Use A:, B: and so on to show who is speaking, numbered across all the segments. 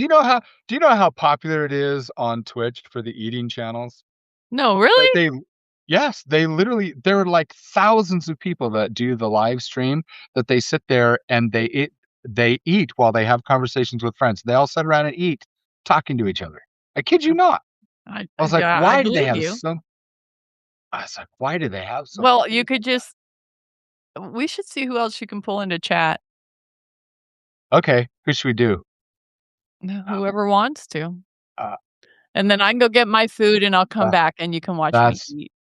A: do you know how popular it is on Twitch for the eating channels?
B: No,
A: That
B: really?
A: they Yes, they literally there are like thousands of people that do the live stream that they sit there and they eat while they have conversations with friends. They all sit around and eat, talking to each other. I kid you not. I was like,
B: Yeah, I
A: why do they
B: believe
A: have
B: you.
A: so I was like, why do they have so many
B: Well, you could
A: people?
B: just we should see who else you can pull into chat.
A: Okay, who should we do?
B: Whoever wants to.
A: Uh,
B: And then I can go get my food and I'll come
A: that
B: back and you can watch me
A: that's
B: eat.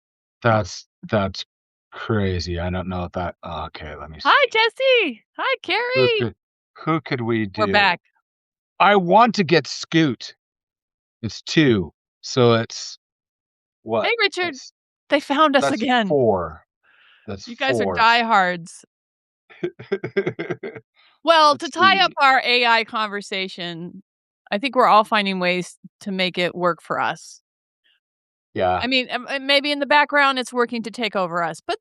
A: that's crazy. I don't know if that okay, let me see.
B: Hi, Jesse. Hi,
A: Who
B: Carrie.
A: could who could we
B: We're
A: do?
B: back.
A: I want to get Scoot. It's 2. So it's
B: Hey,
A: what?
B: Richard. They found us
A: That's
B: again.
A: 4. That's
B: You guys are
A: 4.
B: diehards. Well, to
A: Let's
B: tie up
A: see.
B: our AI conversation, I think we're all finding ways to make it work for us.
A: Yeah.
B: I mean, maybe in the background it's working to take over us, but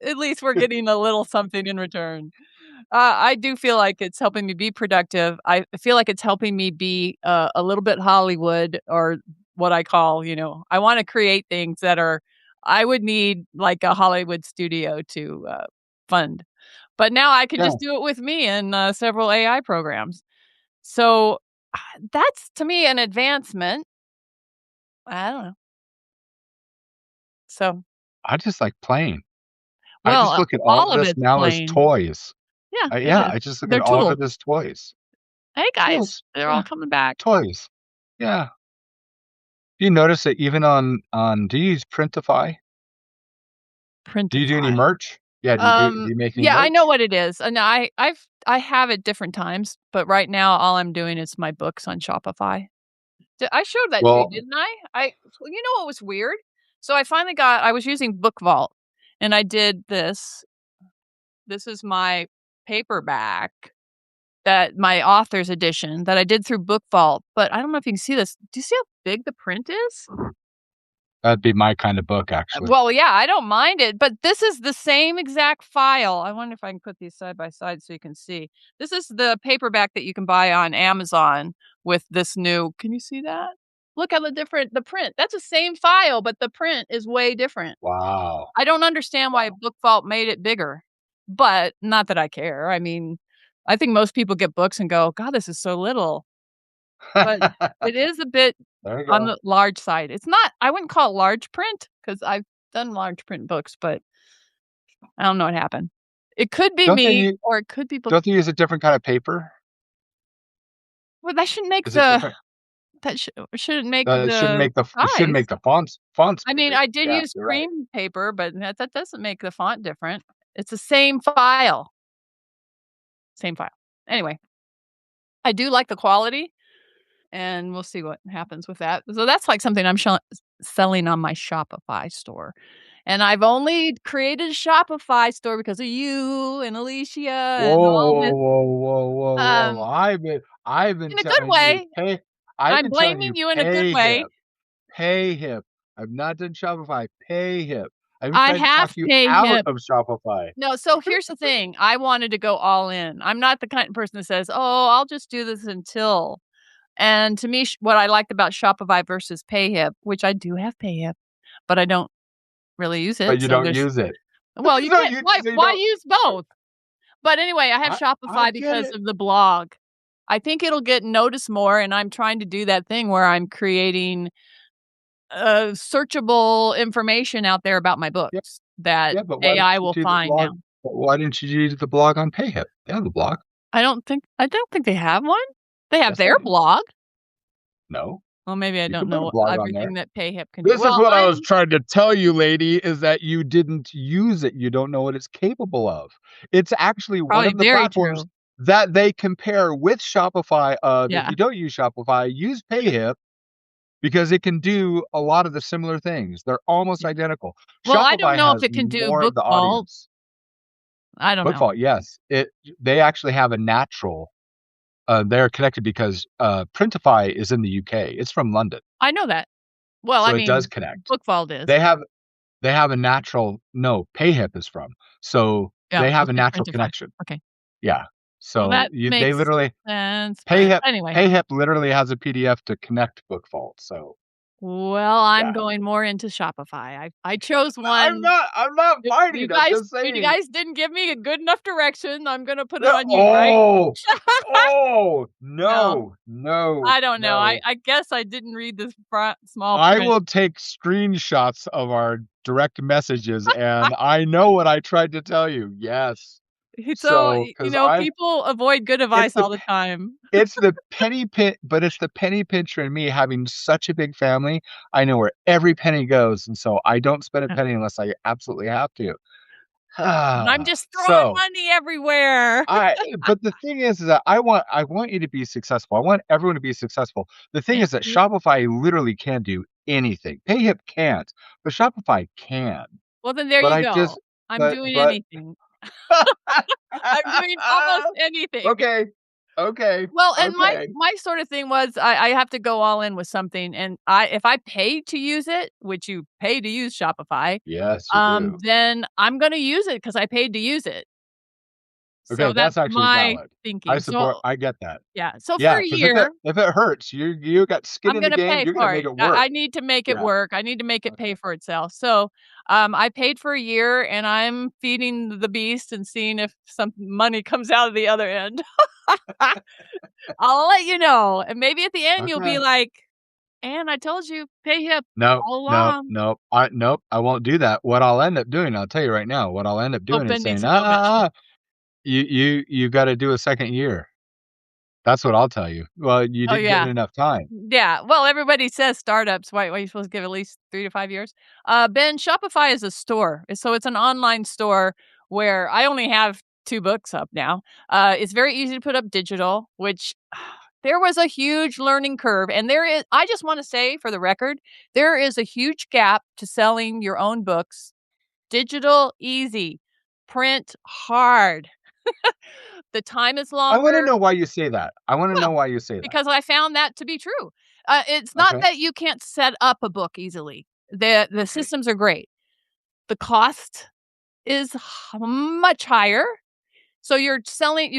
B: at least we're getting a little something in return. I do feel like it's helping me be productive. I feel like it's helping me be a little bit Hollywood or what I call, I want to create things that I would need like a Hollywood studio to fund. But now I can
A: Yeah.
B: just do it with me and several AI programs. So that's to me an advancement. I don't know. So,
A: I just like playing. I
B: well,
A: just look at all
B: all
A: of
B: of
A: this
B: it's
A: now as
B: plain.
A: toys.
B: Yeah, it
A: Yeah,
B: is.
A: I just look at
B: They're
A: all of
B: tools.
A: it as toys.
B: Hey guys,
A: Tools.
B: they're all
A: Yeah,
B: coming back.
A: toys. Yeah. Do you notice that even on do you use Printify? Do you do any
B: Printify.
A: merch? Yeah, do you make any
B: Yeah, I know
A: merch?
B: what it is, and I have it different times, but right now all I'm doing is my books on Shopify. I showed that to you,
A: Well,
B: didn't I? You know what was weird? So I was using Book Vault, and I did this. This is my paperback that my author's edition that I did through Book Vault, but I don't know if you can see this. Do you see how big the print is?
A: that'd be my kind of book, actually.
B: Well, yeah, I don't mind it, but this is the same exact file. I wonder if I can put these side by side so you can see. This is the paperback that you can buy on Amazon with this new. Can you see that? Look at the print. That's the same file, but the print is way different.
A: Wow.
B: I don't understand why Book Vault made it bigger, but not that I care. I mean, I think most people get books and go, "God, this is so little." But it is a bit
A: There you
B: on
A: go.
B: the large side. It's not I wouldn't call it large print because 'cause I've done large print books, but I don't know what happened. It could be
A: Don't they
B: me
A: u
B: or it could be book.
A: don't they use a different kind of paper?
B: Well, that shouldn't make
A: Is it
B: the
A: different?
B: that shouldn't make the
A: It shouldn't
B: size.
A: make the fonts
B: I mean,
A: bigger.
B: I did
A: Yeah,
B: use
A: you're right.
B: cream paper, but that doesn't make the font different. It's the same file. Same file. Anyway, I do like the quality, and we'll see what happens with that. So that's like something I'm selling on my Shopify store. And I've only created a Shopify store because of you and Alicia and
A: Whoa,
B: all
A: whoa,
B: this.
A: whoa, whoa, whoa, whoa.
B: Um,
A: I've been
B: in a good
A: telling you
B: way.
A: I've
B: I'm
A: been telling
B: blaming
A: you
B: you in a good
A: pay
B: way.
A: him. Pay him. I've not done Shopify. Pay him. I've been
B: I
A: trying to talk
B: have
A: you
B: pay
A: out
B: him.
A: of Shopify.
B: No, so here's the thing. I wanted to go all in. I'm not the kind of person that says, "Oh, I'll just do this until." And to me, what I liked about Shopify versus PayHip, which I do have PayHip, but I don't really use
A: But
B: it.
A: you
B: So
A: don't
B: there's
A: use it.
B: well, you
A: So
B: can't
A: you
B: why
A: so you
B: why
A: don't
B: use both? But anyway, I have
A: I
B: Shopify
A: get
B: because
A: it.
B: of the blog. I think it'll get noticed more, and I'm trying to do that thing where I'm creating searchable information out there about my
A: Yeah,
B: books that
A: yeah, but why
B: AI
A: didn't you
B: will
A: do the
B: find
A: blog?
B: now.
A: But why didn't you do the blog on PayHip? They have a blog.
B: I don't think they have one. They have
A: Yes, they
B: their
A: do.
B: blog.
A: No.
B: Well, maybe I
A: You
B: don't
A: can put a
B: know
A: blog on there.
B: everything that PayHip can do.
A: This is
B: Well,
A: what I was trying to tell you, lady, is that you didn't use it. You don't know what it's capable of. It's actually one
B: probably
A: of the
B: very
A: platforms
B: true.
A: that they compare with Shopify of if
B: Yeah.
A: you don't use Shopify, use PayHip because it can do a lot of the similar things. They're almost
B: Yeah.
A: identical.
B: Well, I don't
A: Shopify
B: know if
A: has
B: it can do
A: more of
B: book
A: the
B: vault.
A: audience.
B: I don't know.
A: Bookvault, yes. They actually have a natural they're connected because Printify is in the UK. It's from London.
B: I know that. Well,
A: So
B: I
A: it does
B: mean,
A: connect.
B: book vault is.
A: They have They have a natural no, PayHip is from. So
B: Yeah,
A: they have a
B: okay,
A: natural
B: Printify.
A: connection.
B: Okay.
A: Yeah.
B: Well,
A: So
B: that
A: they
B: makes
A: literally
B: sense, but
A: PayHip
B: anyway.
A: PayHip literally has a PDF to connect Book Vault. So
B: Well, I'm
A: yeah,
B: going more into Shopify. I chose
A: I'm
B: one.
A: not I'm not
B: You
A: fighting. I'm
B: guys
A: just
B: you
A: saying.
B: guys didn't give me a good enough direction, I'm gonna put it
A: Yeah,
B: on you, right?
A: oh, oh
B: No,
A: no, no,
B: I don't know. I
A: no.
B: I guess I didn't read the front small
A: I
B: print.
A: will take screenshots of our direct messages, and I know what I tried to tell you. Yes.
B: So,
A: So, because I,
B: people avoid good
A: it's
B: advice
A: the
B: all the time.
A: it's the penny pin, but it's the penny pincher in me having such a big family. I know where every penny goes, and so I don't spend a penny unless I absolutely have to.
B: I'm just throwing
A: So
B: money everywhere.
A: but the thing is that I want you to be successful. I want everyone to be successful. The thing
B: Thank
A: is that
B: you.
A: Shopify literally can do anything. PayHip can't, but Shopify can.
B: Well, then there
A: But
B: you
A: I
B: go.
A: just
B: I'm doing
A: but
B: anything. I'm doing almost anything.
A: okay, okay,
B: Well, and my
A: okay.
B: my sort of thing was I have to go all in with something, and I if I pay to use it, which you pay to use Shopify,
A: Yes, you do.
B: then I'm gonna use it because I paid to use it.
A: Okay,
B: So that's
A: that's actually
B: my
A: valid.
B: thinking. So
A: I get that.
B: yeah, so for
A: Yeah,
B: a
A: because
B: year,
A: if it hurts, you got skin
B: I'm
A: in the
B: gonna
A: game,
B: pay
A: you're gonna
B: for
A: make
B: it.
A: it work.
B: I need to make it
A: Yeah,
B: work. I need to make it pay
A: okay.
B: for itself. So, I paid for a year, and I'm feeding the beast and seeing if some money comes out of the other end. I'll let you know, and maybe at the end you'll be
A: Okay.
B: like, "And I told you, pay him
A: No,
B: all
A: no,
B: along."
A: no. Nope, I won't do that. What I'll end up doing, I'll tell you right now, what I'll end up
B: Oh,
A: doing is
B: Ben needs
A: saying,
B: to go eventually.
A: you gotta do a second year." That's what I'll tell you. Well, you
B: Oh,
A: didn't give it
B: yeah.
A: enough time.
B: Yeah, well, everybody says startups, why are you supposed to give at least 3 to 5 years? Ben, Shopify is a store, so it's an online store where I only have 2 books up now. It's very easy to put up digital, which there was a huge learning curve, and there is I just wanna say for the record, there is a huge gap to selling your own books. Digital, easy. Print, hard. The time is
A: I wanna
B: longer.
A: know why you say that. I wanna know
B: Well,
A: why you say that.
B: because I found that to be true. It's not
A: Okay,
B: that you can't set up a book easily. The
A: okay.
B: systems are great. The cost is much higher. So you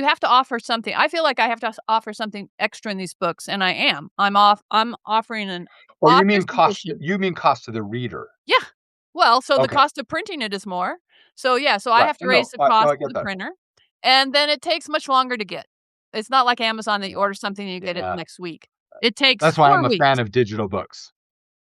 B: have to offer something. I feel like I have to offer something extra in these books, and I am. I'm offering an
A: Or
B: author's edition.
A: you mean cost to the reader.
B: Yeah. Well, so the
A: Okay,
B: cost of printing it is more. So, yeah, so I
A: right.
B: have to raise the
A: No,
B: cost
A: I
B: of
A: get
B: the
A: that.
B: printer, and then it takes much longer to get. It's not like Amazon that you order something and you get it
A: Yeah,
B: next week. It takes
A: that's why
B: 4
A: I'm a fan
B: weeks.
A: of digital books.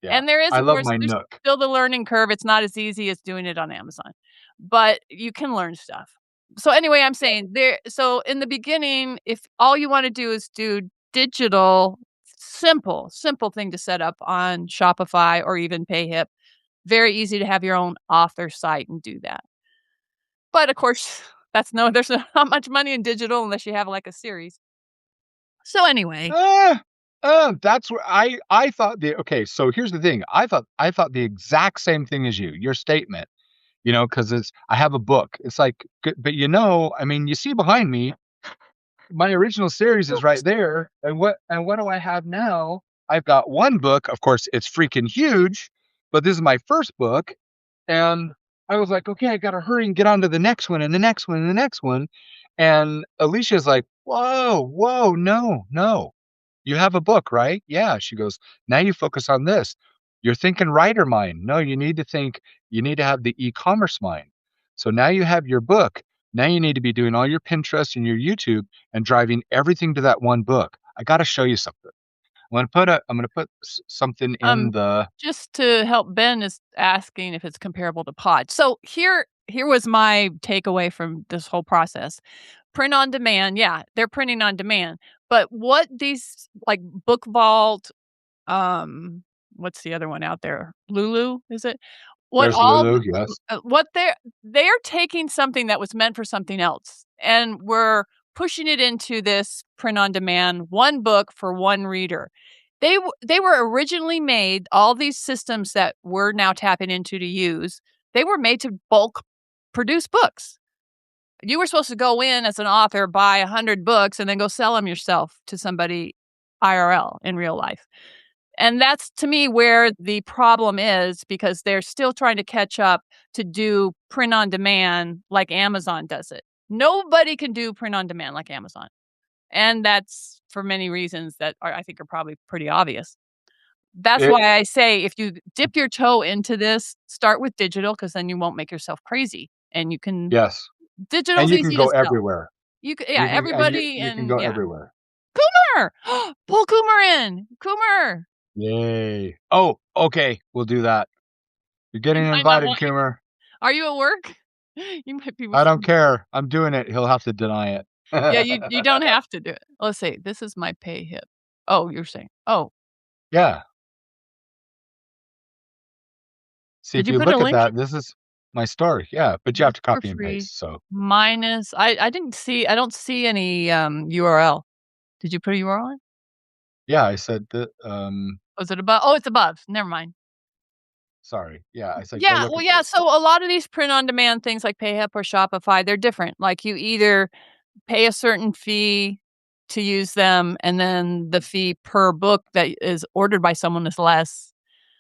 A: Yeah.
B: And there is,
A: I
B: of
A: love
B: course,
A: my
B: there's
A: Nook.
B: still the learning curve. It's not as easy as doing it on Amazon, but you can learn stuff. So, anyway, I'm saying so in the beginning, if all you wanna do is do digital, simple thing to set up on Shopify or even PayHip, very easy to have your own author site and do that. But, of course, there's not much money in digital unless you have, like, a series. So, anyway,
A: Ah, that's where I thought the okay, so here's the thing. I thought the exact same thing as you, your statement, because it's I have a book. It's like, but I mean, you see behind me, my original series is right there. And what do I have now? I've got one book. Of course, it's freaking huge, but this is my first book. And I was like, okay, I gotta hurry and get on to the next one and the next one and the next one. And Alicia's like, whoa, whoa, no, no. You have a book, right? Yeah. She goes, now you focus on this. You're thinking writer mind. No, you need to have the e-commerce mind. So now you have your book. Now you need to be doing all your Pinterest and your YouTube and driving everything to that one book. I got to show you something. I'm going to put something in
B: um,
A: the,
B: just to help, Ben is asking if it's comparable to Pod. So, here was my takeaway from this whole process. Print on demand, yeah, they're printing on demand, but what these like, Book Vault, um, what's the other one out there? Lulu, is it? What
A: there's
B: all
A: Lulu.
B: the
A: Yes.
B: what they're taking something that was meant for something else, and we're pushing it into this print on demand, one book for one reader. They were originally made, all these systems that we're now tapping into to use, they were made to bulk produce books. You were supposed to go in as an author, buy 100 books, and then go sell them yourself to somebody IRL in real life. And that's to me where the problem is because they're still trying to catch up to do print on demand like Amazon does it. Nobody can do print on demand like Amazon. And that's for many reasons that I think are probably pretty obvious. That's
A: It
B: why I say if you dip your toe into this, start with digital because then you won't make yourself crazy, and you can
A: Yes, and
B: digital's
A: you can
B: easy to
A: go
B: sell.
A: everywhere.
B: Yeah,
A: You can and
B: everybody
A: you can
B: and
A: go
B: yeah.
A: everywhere.
B: Coomer! Pull Coomer in. Coomer!
A: Yay. Oh, okay, we'll do that. You're
B: He
A: getting
B: might not
A: invited,
B: want you.
A: Coomer.
B: Are you at work? You might be with
A: I don't
B: some.
A: care. I'm doing it. He'll have to deny it.
B: Yeah, you don't have to do it. Let's see, this is my pay hip. Oh, you're saying oh,
A: Yeah. See,
B: did
A: if
B: you
A: you
B: put a
A: look at
B: link
A: that, this is my story. Yeah, but you have
B: Book
A: to
B: for
A: copy and
B: free
A: paste, so
B: minus I don't see any, URL. Did you put a URL in?
A: yeah, I said that,
B: Was it above? Oh, it's above. Never mind.
A: sorry. Yeah, I said, "Go
B: Yeah,
A: look
B: well,
A: at
B: yeah,
A: this."
B: so a lot of these print on demand things like PayHip or Shopify, they're different. Like you either pay a certain fee to use them, and then the fee per book that is ordered by someone is less,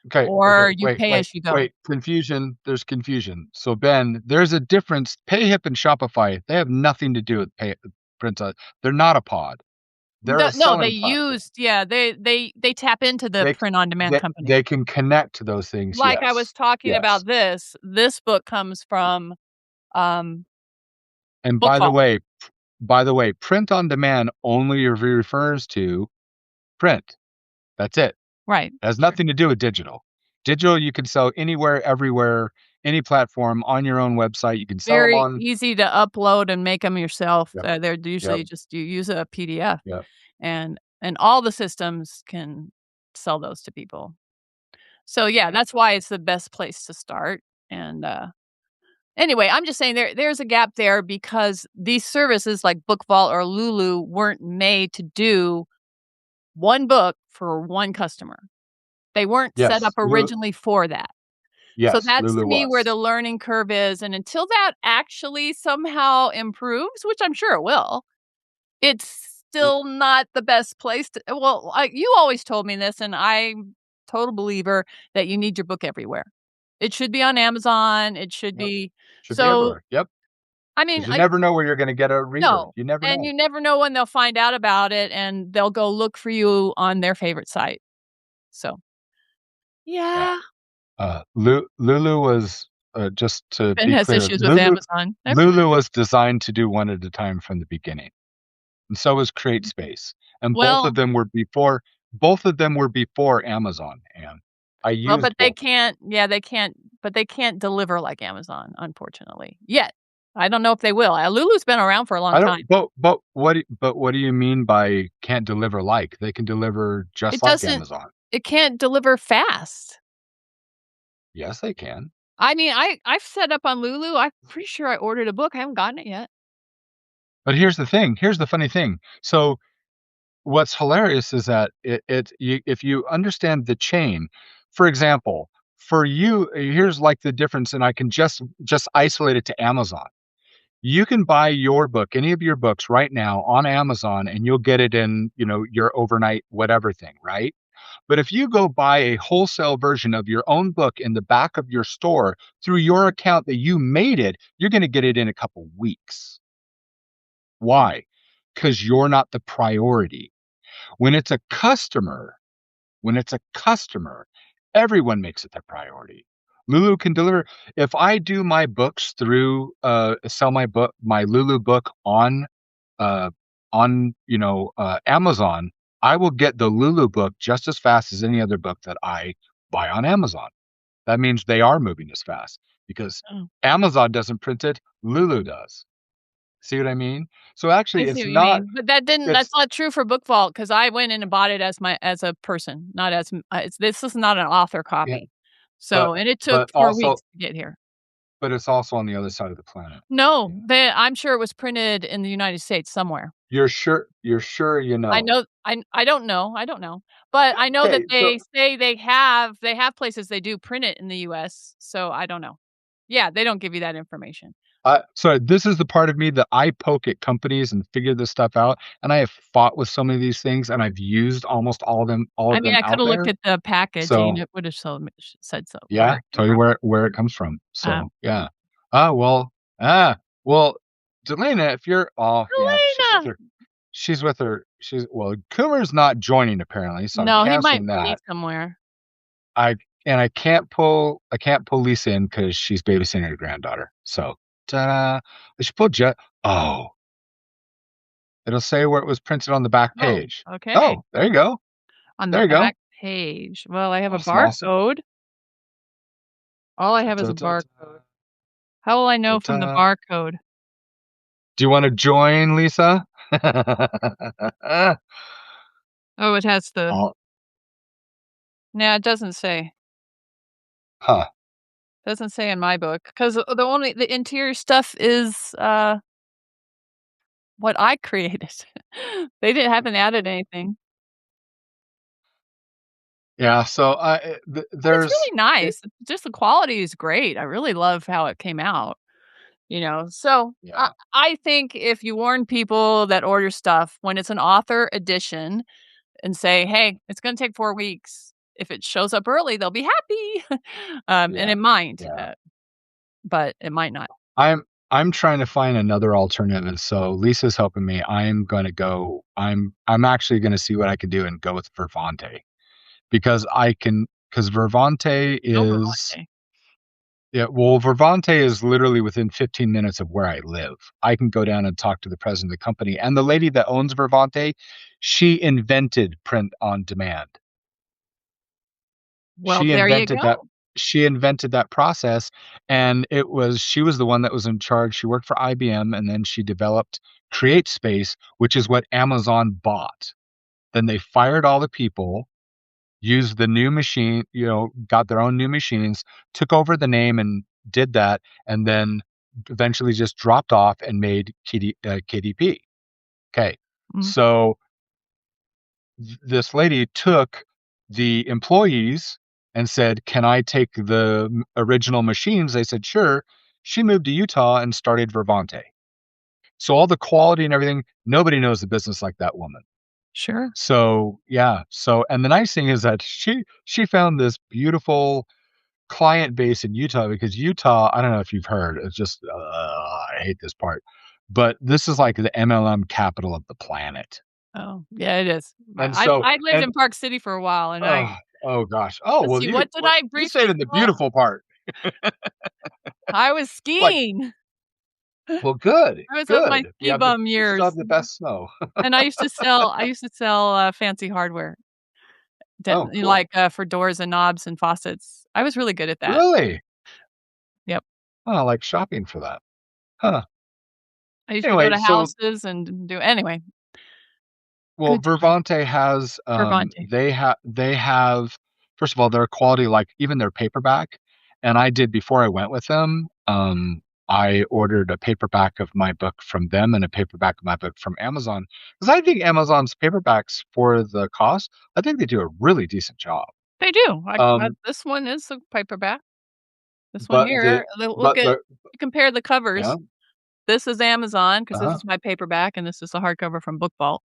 A: Okay,
B: or you
A: wait,
B: pay
A: wait,
B: as you go.
A: wait, confusion, there's confusion. So, Ben, there's a difference. PayHip and Shopify, they have nothing to do with pay print on they're not a pod. They're a
B: No, they
A: selling platform.
B: used yeah, they tap into the
A: They c
B: print on demand companies.
A: they can connect to those things,
B: Like I was
A: yes.
B: talking
A: Yes.
B: about this book comes from, um,
A: And
B: BookVault.
A: by the way, print on demand only refers to print. That's it.
B: Right.
A: It has nothing to do with digital. Digital, you can sell anywhere, everywhere, any platform on your own website. You can sell them
B: Very
A: on.
B: easy to upload and make them yourself.
A: Yep,
B: They're
A: yep,
B: usually just you use a PDF,
A: yep.
B: and all the systems can sell those to people. So, yeah, that's why it's the best place to start, and, anyway, I'm just saying there's a gap there because these services like BookVault or Lulu weren't made to do 1 book for 1 customer. They weren't set up
A: Yes,
B: originally for that. So
A: yes,
B: that's to
A: Lulu
B: me where
A: was.
B: the learning curve is, and until that actually somehow improves, which I'm sure it will, it's
A: L
B: still not the best place to well, you always told me this, and I'm total believer that you need your book everywhere. It should be on Amazon, it should
A: Yep,
B: be
A: should be
B: so,
A: everywhere. Yep,
B: I mean,
A: because you
B: I
A: never know where you're gonna get a reader.
B: no,
A: You never
B: and
A: know.
B: you never know when they'll find out about it, and they'll go look for you on their favorite site. So,
A: Yeah.
B: yeah.
A: Lulu was, just to
B: Ben
A: be
B: has
A: clear,
B: issues with Amazon. Never
A: Lulu
B: mind.
A: was designed to do one at a time from the beginning, and so was CreateSpace, and
B: Well
A: both of them were before Amazon, and I
B: well, but
A: used
B: they
A: both of them.
B: can't yeah, they can't but they can't deliver like Amazon, unfortunately, yet. I don't know if they will. Lulu's been around for a long
A: I don't
B: time.
A: but what do you mean by can't deliver like? They can deliver just
B: It
A: like
B: doesn't
A: Amazon.
B: it can't deliver fast.
A: Yes, they can.
B: I mean, I've set up on Lulu. I'm pretty sure I ordered a book. I haven't gotten it yet.
A: But here's the funny thing. So, what's hilarious is that if you understand the chain, for example, for you, here's like the difference, and I can just isolate it to Amazon. You can buy your book, any of your books right now on Amazon, and you'll get it in, your overnight whatever thing, right? But if you go buy a wholesale version of your own book in the back of your store through your account that you made it, you're going to get it in a couple weeks. Why? Because you're not the priority. When it's a customer, when it's a customer, everyone makes it their priority. Lulu can deliver. If I do my books through, sell my Lulu book uh, Amazon, I will get the Lulu book just as fast as any other book that I buy on Amazon. That means they are moving as fast because
B: Oh,
A: Amazon doesn't print it, Lulu does. See what I mean? So
B: I
A: actually,
B: see
A: it's
B: what you
A: not.
B: mean, but that's
A: It's
B: not true for BookVault because I went in and bought it as a person, not as this is not an author
A: yeah,
B: copy.
A: but
B: So and it took
A: but
B: 4
A: also
B: weeks to get here.
A: but it's also on the other side of the planet.
B: No,
A: Yeah.
B: I'm sure it was printed in the United States somewhere.
A: You're sure you
B: I
A: know.
B: know I don't know, but I know that
A: Okay,
B: they say they have places they do print it in the US, so I don't know. Yeah, they don't give you that information.
A: so this is the part of me that I poke at companies and figure this stuff out, and I have fought with so many of these things, and I've used almost all
B: I
A: of
B: mean,
A: them
B: I
A: out
B: coulda looked
A: there.
B: at the packaging,
A: So,
B: it would've said so where
A: yeah,
B: it came
A: tell you
B: from.
A: where it comes from.
B: Um,
A: So, yeah. Ah, well ah, well, Delana, if you're, oh yeah,
B: Elena!
A: well, Coomer's not joining apparently, so I'm
B: No, he might
A: canceling
B: be
A: that.
B: somewhere.
A: I I can't pull Lisa in because she's babysitting her granddaughter. So ta-da! I should pull Jet. Oh, it'll say where it was printed on the back
B: Oh,
A: page.
B: okay.
A: Oh, there you go.
B: On the
A: There you go.
B: back page. Well, I have a
A: Awesome, awesome.
B: barcode. All I have is a
A: Ta-ta-ta-ta,
B: barcode. How will I know from the
A: ta-ta.
B: barcode?
A: Do you want to join, Lisa?
B: Oh, it has the
A: Oh,
B: nah, it doesn't say.
A: huh.
B: Doesn't say in my book because the interior stuff is, what I created. They didn't haven't added anything.
A: Yeah. So
B: But it's
A: there's
B: really
A: it,
B: nice. Just the quality is great. I really love how it came out, So,
A: yeah,
B: I think if you warn people that order stuff when it's an author edition and say, "Hey, it's gonna take 4 weeks." If it shows up early, they'll be happy, and
A: yeah,
B: it might,
A: yeah.
B: but it might not.
A: I'm I'm trying to find another alternative. So Lisa's helping me. I'm actually gonna see what I can do and go with Vervante because Vervante
B: Over
A: is
B: one day.
A: yeah, well, Vervante is literally within 15 minutes of where I live. I can go down and talk to the president of the company. And the lady that owns Vervante, she invented print on demand.
B: Well,
A: She
B: there you
A: invented that
B: go.
A: she invented that process, and she was the one that was in charge. She worked for IBM, and then she developed CreateSpace, which is what Amazon bought. Then they fired all the people, used the new machine, got their own new machines, took over the name and did that, and then eventually just dropped off and made KDP. Okay.
B: Mm,
A: So this lady took the employees and said, "Can I take the original machines?" They said, "Sure." She moved to Utah and started Vervante. So all the quality and everything, nobody knows the business like that woman.
B: sure.
A: So yeah. So and the nice thing is that she found this beautiful client base in Utah because Utah, I don't know if you've heard, it's just I hate this part, but this is like the MLM capital of the planet.
B: Oh, yeah, it is.
A: And so
B: I lived
A: and
B: in Park City for a while, and
A: oh, oh gosh. Oh,
B: let's
A: well,
B: see, what did I
A: you
B: briefly
A: stayed in the
B: call
A: beautiful part.
B: I was
A: Like,
B: skiing.
A: well, good,
B: I was at my
A: good.
B: ski bum
A: You still
B: years,
A: have the best snow.
B: and I used to sell, fancy hardware that
A: Oh, cool.
B: for doors and knobs and faucets. I was really good at that.
A: Really?
B: Yep.
A: Oh, I like shopping for that. Huh.
B: I used to go
A: Anyway,
B: to
A: so
B: houses and do anyway,
A: well,
B: good time.
A: Vervante has,
B: Bravante.
A: they have first of all, their quality, like, even their paperback, and I did before I went with them, I ordered a paperback of my book from them and a paperback of my book from Amazon because I think Amazon's paperbacks for the cost, I think they do a really decent job.
B: They do.
A: Um,
B: This one is a paperback. This one
A: but
B: here, look
A: but
B: at
A: the
B: compare the
A: yeah,
B: covers. This is Amazon because this
A: uh-huh,
B: is my paperback, and this is a hardcover from Book Vault.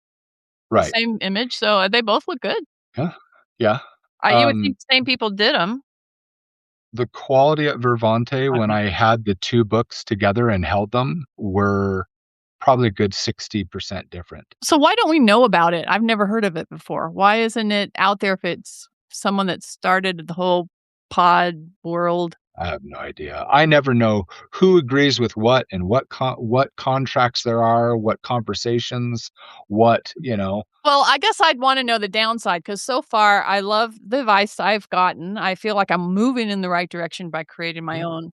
B: The
A: right,
B: same image, so, they both look good.
A: yeah, yeah.
B: You would think
A: Um,
B: the same people did them.
A: the quality at Vervante when I had the 2 books together and held them were probably a good 60% different.
B: So why don't we know about it? I've never heard of it before. Why isn't it out there if it's someone that started the whole pod world?
A: I have no idea. I never know who agrees with what and what contracts there are, what conversations,
B: Well, I guess I'd wanna know the downside because so far I love the advice I've gotten. I feel like I'm moving in the right direction by creating my
A: Mhm.
B: own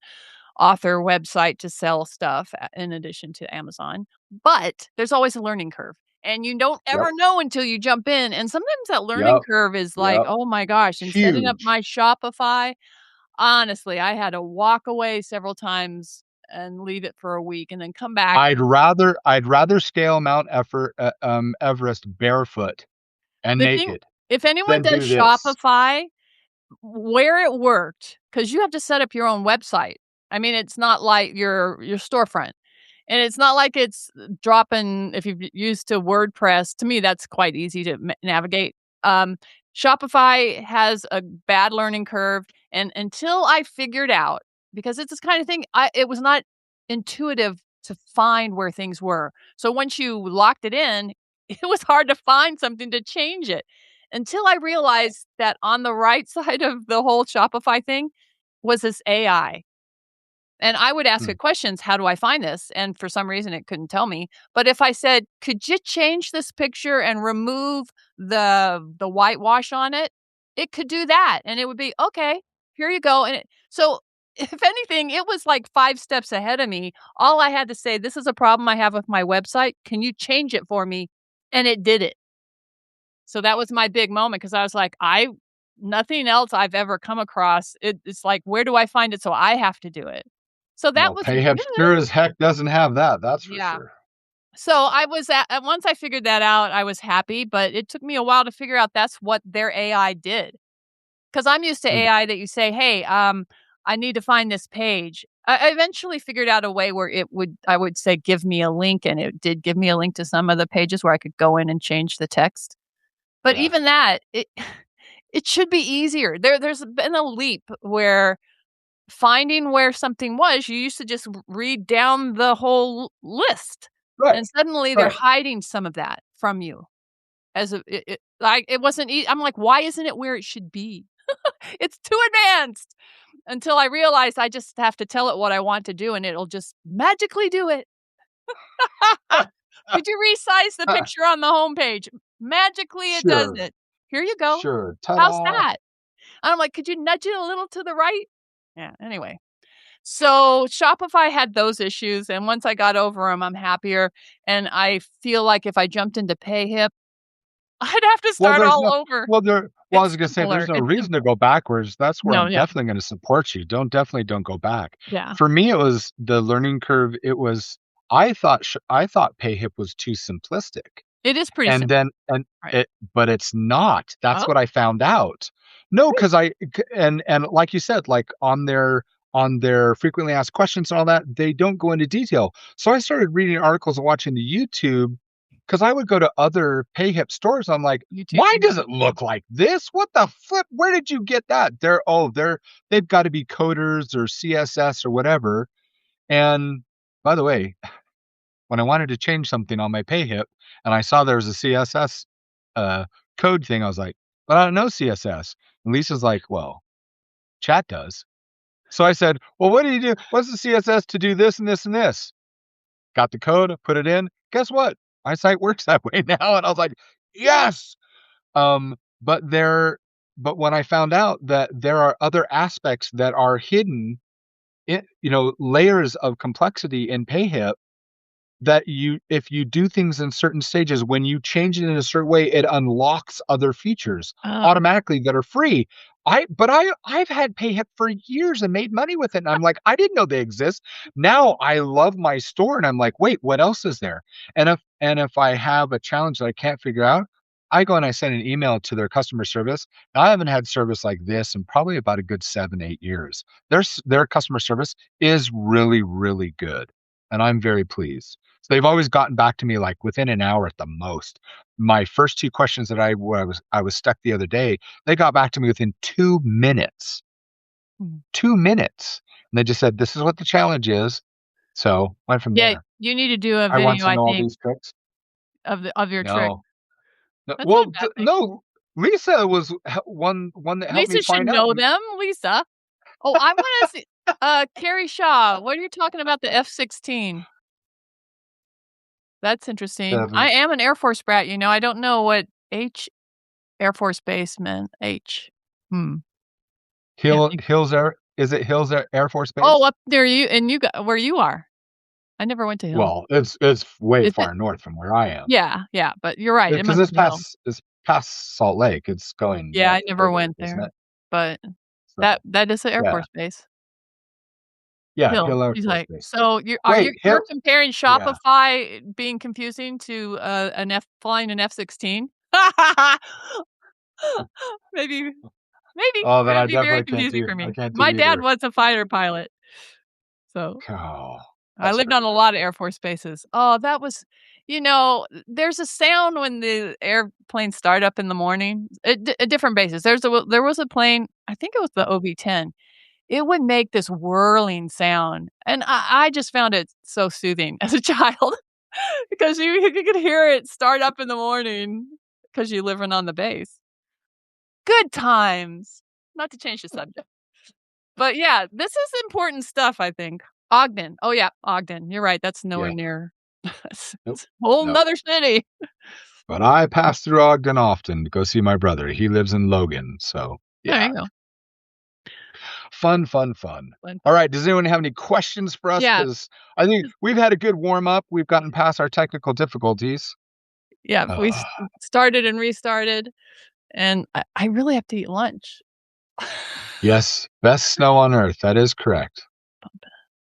B: author website to sell stuff in addition to Amazon, but there's always a learning curve, and you don't
A: Yep,
B: ever know until you jump in, and sometimes that learning
A: yep,
B: curve is like,
A: yep.
B: "Oh my gosh," and setting up
A: Huge.
B: my Shopify, honestly, I had to walk away several times and leave it for a week and then come back.
A: I'd rather scale Everest barefoot and
B: The thing
A: naked
B: if anyone
A: than
B: does
A: do this.
B: Shopify, where it worked, because you have to set up your own website. I mean, it's not like your storefront. And it's not like it's dropping if you've used to WordPress, to me, that's quite easy to navigate. Um, Shopify has a bad learning curve, and until I figured out because it's this kind of thing, it was not intuitive to find where things were. So once you locked it in, it was hard to find something to change it until I realized that on the right side of the whole Shopify thing was this AI. And I would ask
A: Hmm.
B: it questions, "How do I find this?" And for some reason, it couldn't tell me. But if I said, "Could you change this picture and remove the whitewash on it?" It could do that, and it would be, "Okay, here you go." And so, if anything, it was like 5 steps ahead of me. All I had to say, "This is a problem I have with my website. Can you change it for me?" And it did it. So that was my big moment because I was like, I nothing else I've ever come across. It's like, where do I find it? So I have to do it. So that
A: Well,
B: was
A: PayHip
B: good.
A: sure as heck doesn't have that. That's for
B: Yeah.
A: sure.
B: So I was once I figured that out, I was happy, but it took me a while to figure out that's what their AI did. Because I'm used to
A: Hmm.
B: AI that you say, "Hey, I need to find this page." I eventually figured out a way where I would say, "Give me a link," and it did give me a link to some of the pages where I could go in and change the text. But
A: Yeah.
B: even that, it should be easier. There's been a leap where finding where something was, you used to just read down the whole list,
A: Right.
B: and suddenly they're
A: Right.
B: hiding some of that from you as a like, it wasn't I'm like, "Why isn't it where it should be?" It's too advanced, until I realized I just have to tell it what I want to do, and it'll just magically do it. "Could you resize the picture on the homepage?" Magically, it does
A: Sure.
B: it. "Here you go.
A: Sure.
B: How's
A: Ta-da.
B: that?" And I'm like, "Could you nudge it a little to the right?" Yeah, anyway. So, Shopify had those issues, and once I got over them, 'em, I'm happier, and I feel like if I jumped into PayHip, I'd have to
A: Well,
B: start
A: there's
B: all
A: no
B: over.
A: I was
B: It's
A: gonna say
B: simpler,
A: there's no
B: it's
A: reason to
B: simple.
A: go backwards. That's where
B: No,
A: I'm
B: yeah,
A: definitely gonna support you. Don't go back.
B: yeah.
A: For me, it was the learning curve. It was I thought PayHip was too simplistic.
B: It is pretty
A: And
B: simple,
A: then and
B: right.
A: it but it's not. That's
B: Oh,
A: what I found out. No,
B: really?
A: 'cause I c and like you said, like, on their frequently asked questions and all that, they don't go into detail. So I started reading articles and watching the YouTube, because I would go to other PayHip stores, I'm like,
B: YouTube
A: "Why does
B: Music.
A: it look like this? What the flip? Where did you get that?" They've gotta be coders or CSS or whatever, and by the way, when I wanted to change something on my PayHip and I saw there was a CSS uh, code thing, I was like, "But I don't know CSS." And Lisa's like, "Well, chat does." So I said, "Well, what do you do? What's the CSS to do this and this and this?" Got the code, put it in. Guess what? My site works that way now, and I was like, "Yes!" Um, but there, but when I found out that there are other aspects that are hidden, layers of complexity in PayHip, that you if you do things in certain stages, when you change it in a certain way, it unlocks other features
B: Oh,
A: automatically that are free. I've had PayHip for years and made money with it, and I'm like, "I didn't know they exist." Now I love my store, and I'm like, "Wait, what else is there?" And if I have a challenge that I can't figure out, I go and I send an email to their customer service. Now, I haven't had service like this in probably about a good 7, 8 years. Their customer service is really, really good, and I'm very pleased. So they've always gotten back to me, like, within an hour at the most. My first 2 questions that I was stuck the other day, they got back to me within 2 minutes.
B: mhm.
A: 2 minutes. And they just said, "This is what the challenge is." So, went from
B: Yeah,
A: there.
B: you need to do a
A: I want
B: video,
A: to
B: I
A: know all
B: think,
A: these tricks.
B: of your trick.
A: No. No,
B: That's not
A: well,
B: a bad thing.
A: no, Lisa was one that helped me
B: Lisa should
A: find out.
B: know them, Lisa. Oh, I wanna see Carrie Shaw, what are you talking about the F-16? That's interesting. I
A: 7
B: am an Air Force brat, I don't know what H Air Force Base meant. H. Hmm, can't think.
A: Hills Air Force
B: Oh,
A: Base?
B: up near you and you got where you are. I never went to Hill.
A: Well, it's way
B: Is it?
A: far north from where I am.
B: Yeah, yeah, but you're right, it
A: Because
B: must be Hill.
A: it's past Salt Lake, it's going
B: Yeah,
A: north
B: I
A: a
B: never
A: bit
B: went
A: ways, isn't
B: there,
A: it?
B: but
A: So,
B: that is the Air
A: yeah.
B: Force Base.
A: Yeah,
B: Hill.
A: Hill Air
B: He's
A: Force
B: like,
A: Base.
B: so
A: Wait,
B: you're
A: Hill
B: comparing
A: yeah.
B: Shopify being confusing to, an F flying an F-16? Maybe maybe.
A: Oh, then
B: It'd
A: I
B: be very
A: definitely
B: confusing for me.
A: can't do
B: My dad
A: either.
B: was a fighter pilot, so
A: Oh,
B: I
A: that's
B: lived
A: very
B: on a
A: good.
B: lot of Air Force bases. Oh, that was there's a sound when the airplanes start up in the morning at different bases. There was a plane, I think it was the OB-10. it would make this whirling sound, and I just found it so soothing as a child because you could hear it start up in the morning because you living on the base. Good times. Not to change the subject. But yeah, this is important stuff, I think. Ogden. Oh, yeah, Ogden. You're right, that's nowhere
A: Yeah.
B: near
A: Nope.
B: it's a whole
A: Nope.
B: 'nother city.
A: But I pass through Ogden often to go see my brother. He lives in Logan, so
B: There
A: yeah.
B: you go.
A: Fun, fun, fun.
B: Fun,
A: All
B: fun.
A: right, does anyone have any questions for us?
B: Yeah,
A: Because I think we've had a good warm up. We've gotten past our technical difficulties.
B: yeah, we
A: Uh,
B: started and restarted, and I really have to eat lunch.
A: yes, best snow on earth. That is correct.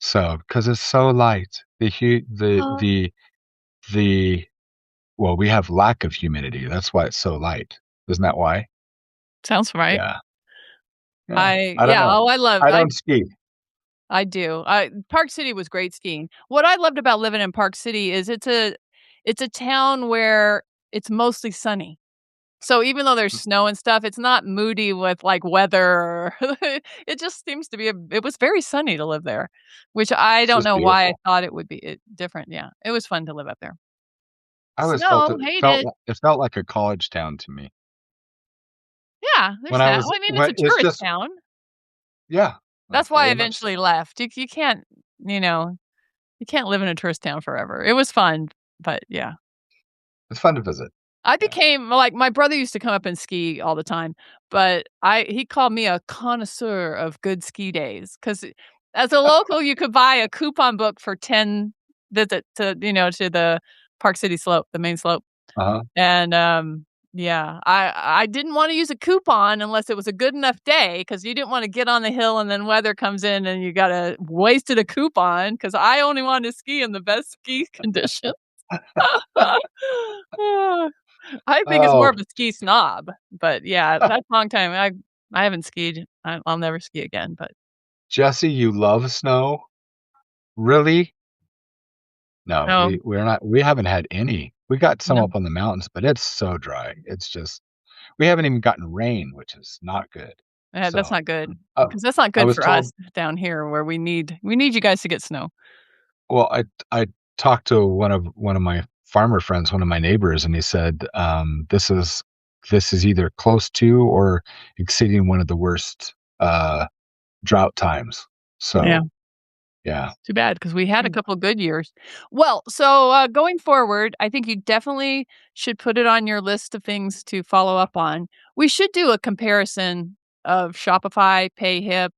A: So, because it's so light,
B: Oh,
A: the well, we have lack of humidity. That's why it's so light. Isn't that why?
B: sounds right.
A: Yeah. Yeah. I don't
B: Yeah,
A: know.
B: oh,
A: I don't ski.
B: I do. Park City was great skiing. What I loved about living in Park City is it's a town where it's mostly sunny. So even though there's snow and stuff, it's not moody with, like, weather. It just seems to be it was very sunny to live there, which I
A: It's
B: don't
A: just
B: know why I
A: beautiful.
B: thought it would be different, yeah. It was fun to live up there.
A: I always felt
B: Snow,
A: it
B: hate
A: felt
B: it.
A: li it felt like a college town to me.
B: Yeah, there's
A: When I
B: that.
A: was
B: Well, I mean, it's
A: when
B: a
A: it's
B: tourist
A: just
B: town.
A: yeah,
B: That's why I
A: very much so.
B: eventually left. You can't, you know, you can't live in a tourist town forever. It was fun, but yeah.
A: It's fun to visit.
B: I
A: Yeah.
B: became like, my brother used to come up and ski all the time, but I he called me a connoisseur of good ski days because as a local, you could buy a coupon book for 10 visit to the Park City slope, the main slope,
A: Uh-huh.
B: and, yeah, I didn't wanna use a coupon unless it was a good enough day because you didn't wanna get on the hill and then weather comes in and you gotta wasted a coupon because I only wanted to ski in the best ski condition. I think it's more
A: Oh,
B: of a ski snob, but yeah, that's a long time. I haven't skied. I'll never ski again, but
A: Jesse, you love snow? Really? No,
B: no,
A: we haven't had any. We got some
B: no,
A: up on the mountains, but it's so dry. It's just we haven't even gotten rain, which is not good.
B: that's
A: So,
B: not good
A: uh,
B: because that's not
A: I
B: good
A: was
B: for us
A: told
B: down here where we need you guys to get snow.
A: well, I talked to one of my farmer friends, one of my neighbors, and he said, this is either close to or exceeding one of the worst, drought times.
B: Yeah,
A: So, yeah.
B: too bad because we had a
A: Mm.
B: couple good years. Well, so, going forward, I think you definitely should put it on your list of things to follow up on. We should do a comparison of Shopify, PayHip,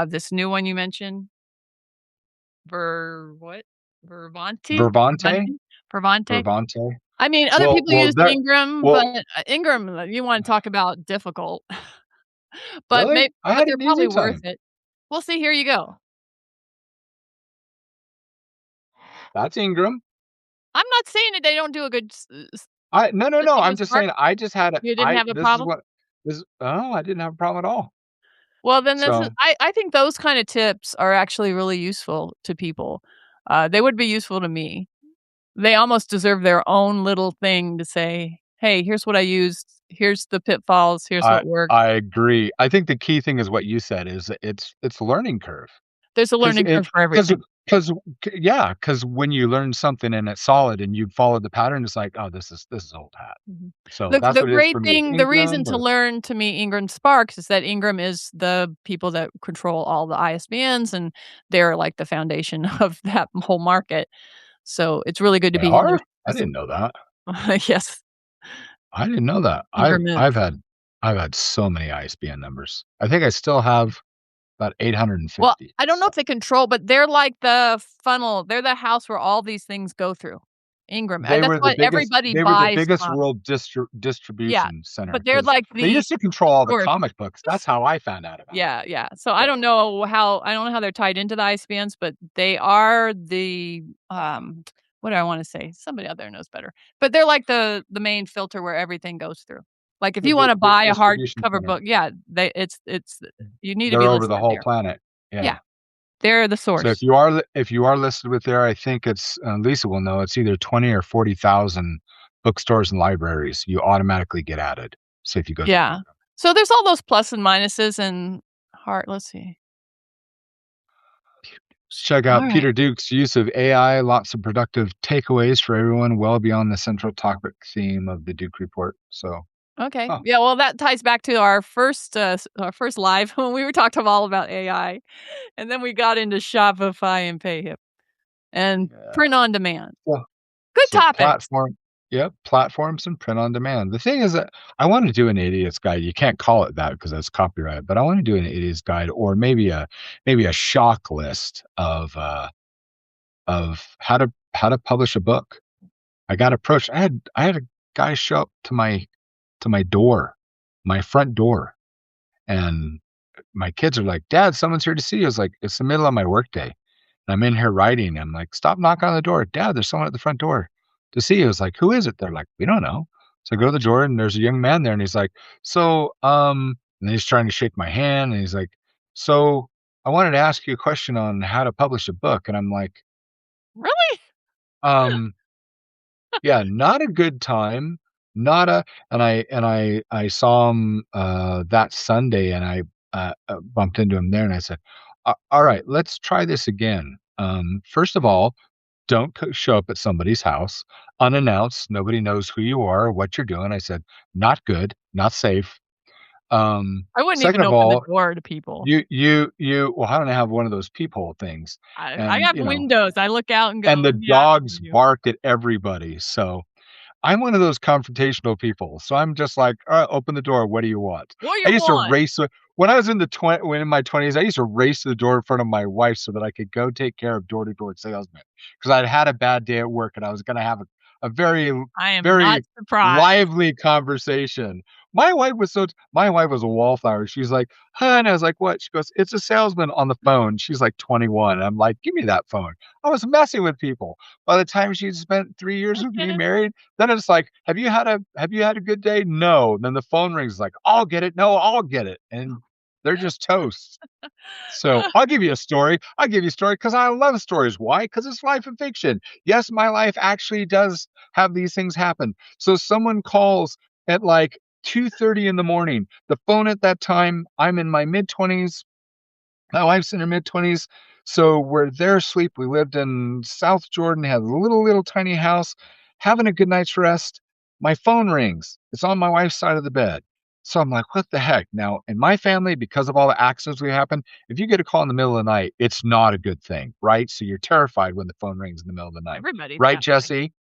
B: this new one you mentioned. What? Vervanti?
A: Vervante?
B: Vervanti? Vervante?
A: Vervante?
B: I mean, other
A: Well
B: people
A: well,
B: use
A: there
B: Ingram, but,
A: well
B: Ingram, you wanna talk about difficult, but
A: really? I
B: but
A: had
B: they're
A: an easy
B: probably worth
A: time.
B: it. Well, see, here you go.
A: That's Ingram.
B: I'm not saying that they don't do a good
A: I no, no,
B: the
A: no,
B: thing
A: I'm
B: with
A: just
B: Spark.
A: saying I just had a
B: You didn't
A: I
B: have a
A: this is
B: problem?
A: what this oh, I didn't have a problem at all.
B: Well, then this is
A: So,
B: I think those kinda tips are actually really useful to people. They would be useful to me. They almost deserve their own little thing to say, "Hey, here's what I used. Here's the pitfalls. Here's
A: I
B: what worked."
A: I agree. I think the key thing is what you said is that it's a learning curve.
B: There's a
A: 'Cause
B: learning
A: it
B: curve for
A: 'cause
B: everything.
A: 'cause yeah, 'cause when you learn something and it's solid and you follow the pattern, it's like, "Oh, this is old hat."
B: Mhm.
A: So that's
B: The
A: what it is
B: great
A: for me with
B: thing the reason
A: Ingram
B: to
A: or
B: learn to me Ingram Sparks is that Ingram is the people that control all the ISBNs, and they're, like, the foundation of that whole market. So, it's really good to
A: they
B: be in there
A: are? I
B: to
A: didn't know that.
B: yes,
A: I didn't know that. I've
B: Ingram is.
A: I've had I've had so many ISBN numbers. I think I still have about
B: Well,
A: 850.
B: I don't know
A: So
B: if they control, but they're like the funnel. They're the house where all these things go through. Ingram, that's what everybody
A: they were the
B: buys
A: biggest
B: from.
A: world
B: Yeah,
A: distribution center
B: but they're
A: because
B: like
A: they
B: the
A: used to control all the
B: source.
A: comic books. That's how I found out about
B: Yeah, yeah. So
A: it.
B: I don't know how they're tied into the ISBNs, but they are the, what do I wanna say? Somebody out there knows better. But they're like the main filter where everything goes through. Like, if
A: The
B: you wanna
A: big
B: buy a
A: distribution
B: hardcover
A: center.
B: book, yeah, it's you need to
A: They're
B: be
A: over the
B: listed
A: whole
B: there.
A: planet.
B: Yeah,
A: Yeah.
B: they're the
A: So
B: source.
A: if you are listed with there, I think it's Lisa will know it's either 20 or 40,000 bookstores and libraries. You automatically get added. So if you go through
B: Yeah.
A: Ingram.
B: So there's all those plus and minuses and let's see.
A: Check out
B: Alright.
A: Peter Duke's use of AI, lots of productive takeaways for everyone, well beyond the central topic theme of the Duke report. So,
B: Okay.
A: huh,
B: Yeah, well, that ties back to our first live when we were talking all about AI, and then we got into Shopify and PayHip and
A: yeah.
B: print on demand.
A: Well,
B: Good
A: so
B: topics.
A: yep, platforms and print on demand. The thing is that I want to do an idiot's guide. You can't call it that because that's copyright, but I want to do an idiot's guide or maybe a shock list of how to publish a book. I got approached. I had a guy show up to my door, my front door, and my kids are like, "Dad, someone's here to see you." I was like, "It's the middle of my workday. And I'm in here writing." I'm like, "Stop knocking on the door. Dad, there's someone at the front door to see you." I was like, "Who is it?" They're like, "We don't know." So I go to the door and there's a young man there and he's like, "So, and he's trying to shake my hand and he's like, "So, I wanted to ask you a question on how to publish a book." And I'm like,
B: Really?
A: um, yeah, not a good time. Not a and I saw him that Sunday and I bumped into him there and I said, All right, let's try this again. First of all, don't show up at somebody's house unannounced. Nobody knows who you are or what you're doing." I said, "Not good, not safe."
B: I wouldn't
A: Second
B: even
A: of
B: open the
A: all,
B: door to people.
A: well, I don't have one of those peephole things.
B: I
A: And,
B: have windows. I look out and go,
A: and the
B: "Yeah, I
A: dogs
B: see you."
A: bark at everybody. So I'm one of those confrontational people, so I'm just like, open the door. What do you want?"
B: "What do
A: I
B: you
A: used to
B: want?"
A: race when I was when in my 20s, I used to race to the door in front of my wife so that I could go take care of door-to-door salesmen because I'd had a bad day at work and I was gonna have a very,
B: I am not
A: very
B: surprised.
A: lively conversation. My wife was a wallflower. She's like, "Hun," I was like, "What?" She goes, "It's a salesman on the phone." She's like 21. I'm like, "Give me that phone." I was messing with people. By the time she'd spent 3 years with me married, then it's like, "Have you had a good day?" "No." Then the phone rings like, "I'll get it." "No, I'll get it." And they're just toast. So, I'll give you a story. I'll give you a story because I love stories. Why? Because it's life and fiction. Yes, my life actually does have these things happen. So someone calls at like 2:30 in the morning. The phone at that time, I'm in my mid-20s, my wife's in her mid-20s, so we're there asleep. We lived in South Jordan, had a little tiny house, having a good night's rest. My phone rings. It's on my wife's side of the bed. So I'm like, "What the heck?" Now, in my family, because of all the accidents we happen, if you get a call in the middle of the night, it's not a good thing, right? So you're terrified when the phone rings in the middle of the night.
B: Everybody's
A: Right,
B: that way.
A: Jesse?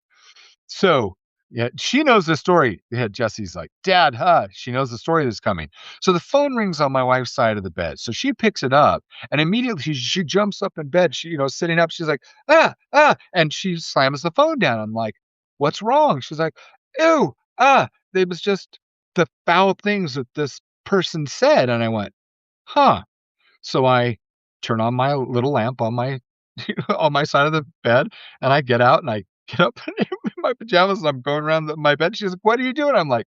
A: So, yeah, she knows the story. Yeah, Jesse's like, "Dad, huh?" She knows the story that's coming. So the phone rings on my wife's side of the bed. So she picks it up and immediately she jumps up in bed. She, sitting up, she's like, "Ah, ah," and she slams the phone down. I'm like, "What's wrong?" She's like, "Ew, ah." It was just the foul things that this person said. And I went, "Huh." So I turn on my little lamp on my on my side of the bed, and I get out and I get up in my pajamas and I'm going around my bed. She's like, "What are you doing?" I'm like,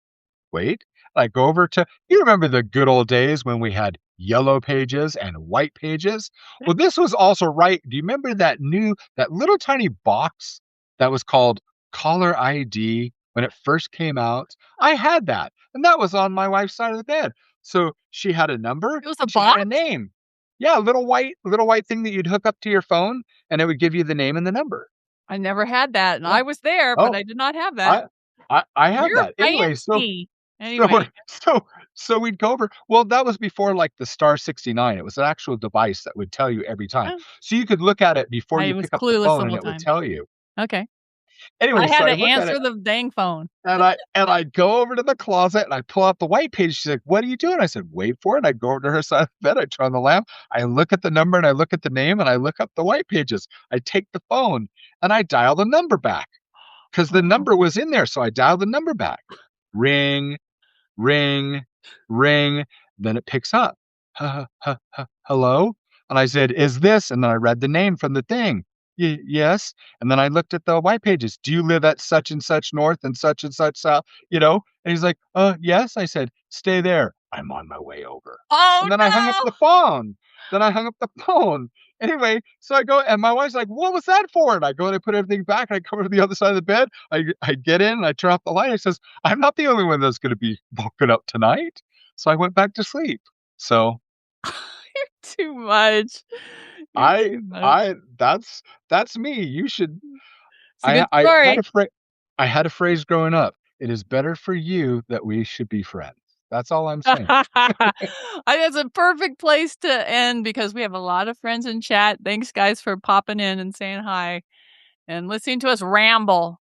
A: "Wait." I go over to you remember the good old days when we had yellow pages and white pages? Well, this was also right. Do you remember that little tiny box that was called caller ID when it first came out? I had that, and that was on my wife's side of the bed. So she had a number,
B: It was a
A: she had
B: box?
A: a name. Yeah, a little white thing that you'd hook up to your phone, and it would give you the name and the number.
B: I never had that, and
A: Yeah.
B: I was there, but
A: Oh,
B: I did not have that.
A: I I have
B: You're
A: that. Anyway, so
B: fancy.
A: so
B: Anyway,
A: we're so we'd go over that was before, like, the star 69. It was an actual device that would tell you every time.
B: oh,
A: So you could look at it before
B: I
A: you
B: was
A: pick up the
B: clueless the
A: phone, and
B: whole
A: it would
B: time.
A: tell you.
B: Okay.
A: Anyway,
B: I
A: so
B: had
A: I
B: to
A: look at
B: answer
A: it,
B: the dang phone.
A: and I go over to the closet, and I pull out the white page. She's like, "What are you doing?" I said, "Wait for it." I go over to her side of the bed, I turn on the lamp, I look at the number, and I look at the name, and I look up the white pages. I take the phone, and I dial the number back because the
B: Oh.
A: number was in there, so I dial the number back. Ring, ring, ring. Then it picks up. Hello? And I said, "Is this?" And then I read the name from the thing. Yes. And then I looked at the white pages. "Do you live at such and such north and such south?" And he's like, yes. I said, "Stay there. I'm on my way over."
B: Oh,
A: And then I hung up
B: no!
A: the phone. Then I hung up the phone. Anyway, so I go, and my wife's like, "What was that for?" And I go and I put everything back, and I come over to the other side of the bed. I get in, and I turn off the light. I says, "I'm not the only one that's gonna be woken up tonight." So I went back to sleep. So,
B: Too much. You're too much.
A: that's me. You should
B: It's a good
A: I had
B: story.
A: a I had a phrase growing up. It is better for you that we should be friends. That's all I'm saying.
B: I think that's a perfect place to end because we have a lot of friends in chat. Thanks, guys, for popping in and saying hi and listening to us ramble.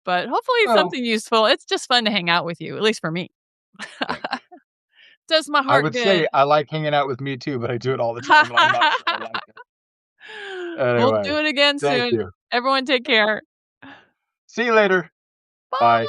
B: But hopefully it's
A: Well,
B: something useful. It's just fun to hang out with you, at least for me.
A: thank you.
B: Does my
A: I
B: heart
A: would say
B: good.
A: I like hanging out with me too, but I do it all the time, and I'm not sure I like it.
B: We'll
A: Anyway,
B: do it again
A: thank
B: soon.
A: you.
B: Everyone take care.
A: See you later. Bye.
B: Bye.